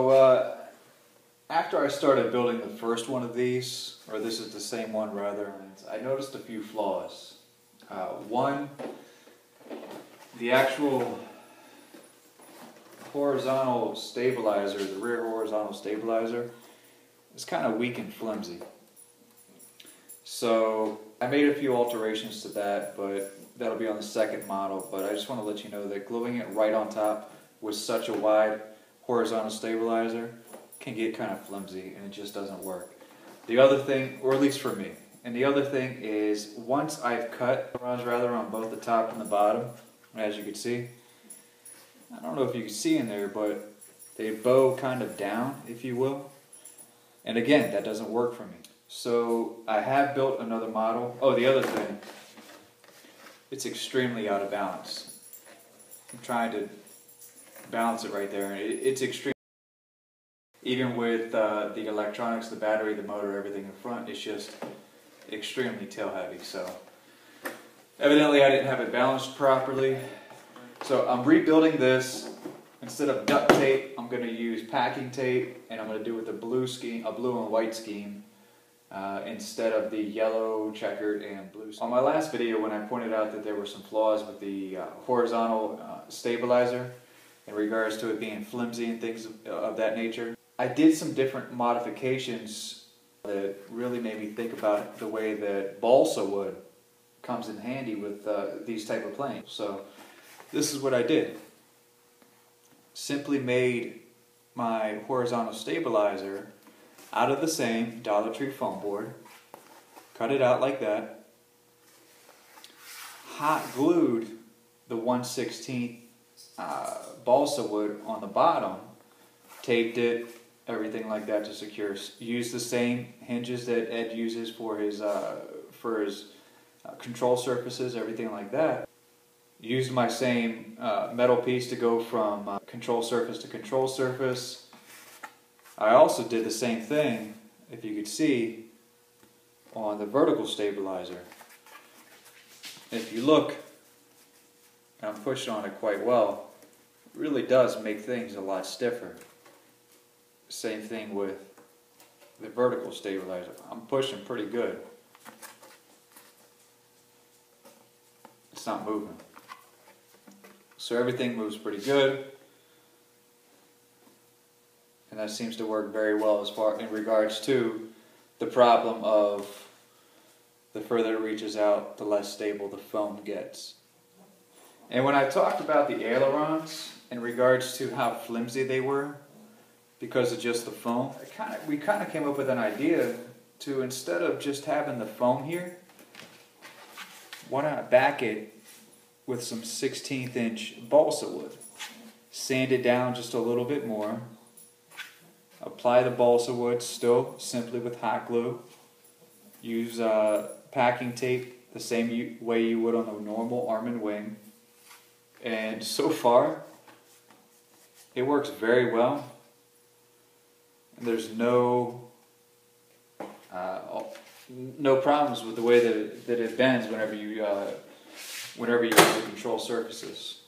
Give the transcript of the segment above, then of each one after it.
So after I started building the first one of these, or this is the same one rather, I noticed a few flaws. One, the actual horizontal stabilizer, the rear horizontal stabilizer, is kind of weak and flimsy. So I made a few alterations to that, but that'll be on the second model. But I just want to let you know that gluing it right on top with such a wide horizontal stabilizer can get kind of flimsy and it just doesn't work. The other thing, or at least for me, and the other thing is once I've cut rather on both the top and the bottom, as you can see, I don't know if you can see in there, but they bow kind of down, if you will. And again, that doesn't work for me. So I have built another model. Oh, the other thing, it's extremely out of balance. I'm trying to balance it right there, and it's extreme. Even with the electronics, the battery, the motor, everything in front, it's just extremely tail heavy. So evidently I didn't have it balanced properly. So I'm rebuilding this. Instead of duct tape, I'm going to use packing tape, and I'm going to do it with a blue and white scheme instead of the yellow, checkered, and blue scheme. On my last video, when I pointed out that there were some flaws with the horizontal stabilizer in regards to it being flimsy and things of that nature, I did some different modifications that really made me think about the way that balsa wood comes in handy with these type of planes. So this is what I did. Simply made my horizontal stabilizer out of the same Dollar Tree foam board, cut it out like that, hot glued the 1/16 balsa wood on the bottom, taped it, everything like that to secure. Used the same hinges that Ed uses for his control surfaces, everything like that. Used my same metal piece to go from control surface to control surface. I also did the same thing, if you could see, on the vertical stabilizer. If you look, and I'm pushing on it quite well, it really does make things a lot stiffer. Same thing with the vertical stabilizer. I'm pushing pretty good. It's not moving. So everything moves pretty good. And that seems to work very well as far in regards to the problem of the further it reaches out, the less stable the foam gets. And when I talked about the ailerons in regards to how flimsy they were because of just the foam, we kind of came up with an idea to, instead of just having the foam here, why not back it with some 1/16 inch balsa wood. Sand it down just a little bit more. Apply the balsa wood still simply with hot glue. Use packing tape the same way you would on a normal arm and wing. And so far, it works very well. And there's no problems with the way that it bends whenever you use the control surfaces.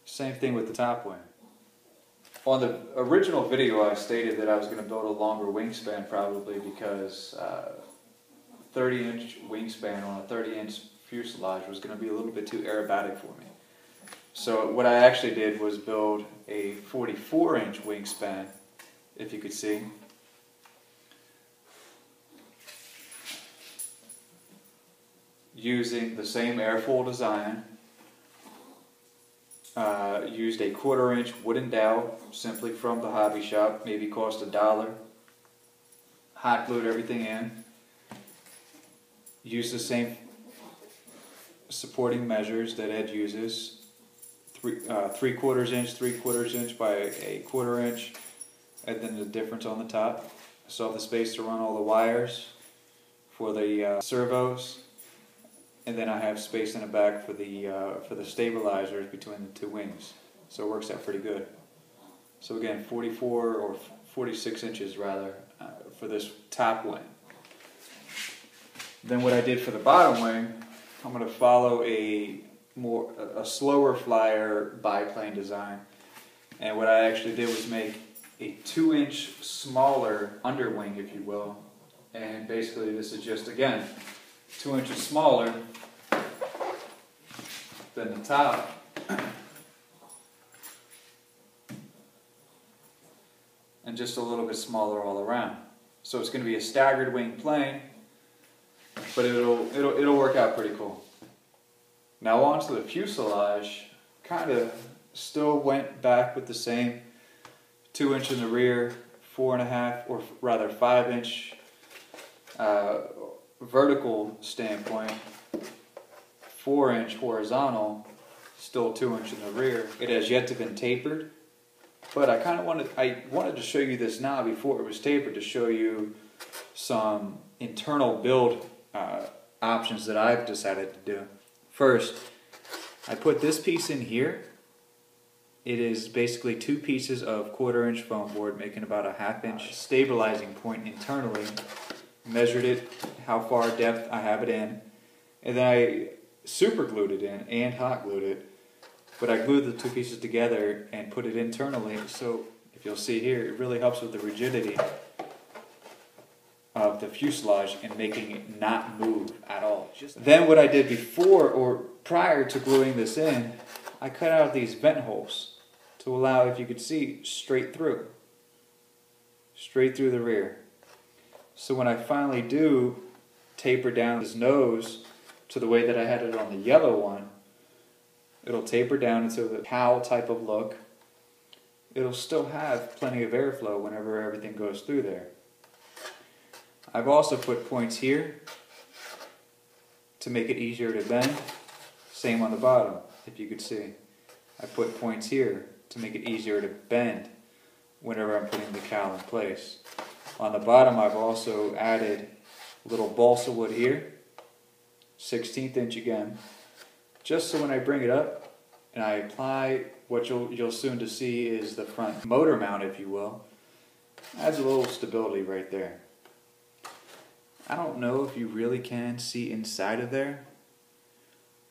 Same thing with the top wing. On the original video, I stated that I was going to build a longer wingspan probably because 30-inch wingspan on a 30-inch fuselage was going to be a little bit too aerobatic for me. So what I actually did was build a 44-inch wingspan, if you could see. Using the same airfoil design. Used a 1/4 inch wooden dowel simply from the hobby shop, maybe cost $1. Hot glued everything in. Used the same supporting measures that Ed uses. 3/4 inch, 3/4 inch by a 1/4 inch, and then the difference on the top. So I have the space to run all the wires for the servos. And then I have space in the back for the stabilizers between the two wings. So it works out pretty good. So again, 44 or 46 inches rather for this top wing. Then what I did for the bottom wing, I'm going to follow a slower flyer biplane design. And what I actually did was make a 2-inch smaller underwing, if you will. And basically this is just, again, 2 inches smaller than the top. And just a little bit smaller all around. So it's going to be a staggered wing plane, but it'll work out pretty cool. Now onto the fuselage. Kind of still went back with the same 2 inch in the rear, 4.5 or rather 5 inch vertical standpoint, 4 inch horizontal, still 2 inch in the rear. It has yet to been tapered, but I wanted to show you this now before it was tapered, to show you some internal build options that I've decided to do. First, I put this piece in here. It is basically 2 pieces of 1/4 inch foam board, making about a 1/2 inch stabilizing point internally. Measured it, how far depth I have it in, and then I super glued it in and hot glued it. But I glued the 2 pieces together and put it internally, so if you'll see here, it really helps with the rigidity of the fuselage and making it not move at all. Then what I did before or prior to gluing this in, I cut out these vent holes to allow, if you could see, straight through the rear. So when I finally do taper down this nose to the way that I had it on the yellow one, it'll taper down into the cowl type of look. It'll still have plenty of airflow whenever everything goes through there. I've also put points here to make it easier to bend. Same on the bottom, if you could see. I put points here to make it easier to bend whenever I'm putting the cowl in place. On the bottom, I've also added a little balsa wood here, 1/16 inch again, just so when I bring it up and I apply what you'll soon to see is the front motor mount, if you will, adds a little stability right there. I don't know if you really can see inside of there,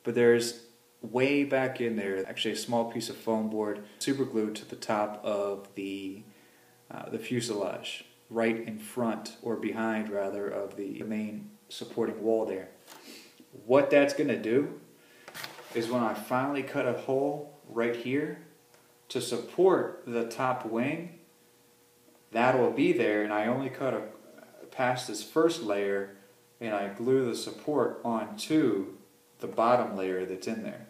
but there's way back in there actually a small piece of foam board super glued to the top of the fuselage, right in front, or behind rather, of the main supporting wall there. What that's going to do is when I finally cut a hole right here to support the top wing, that'll be there, and I only cut past this first layer and I glue the support onto the bottom layer that's in there.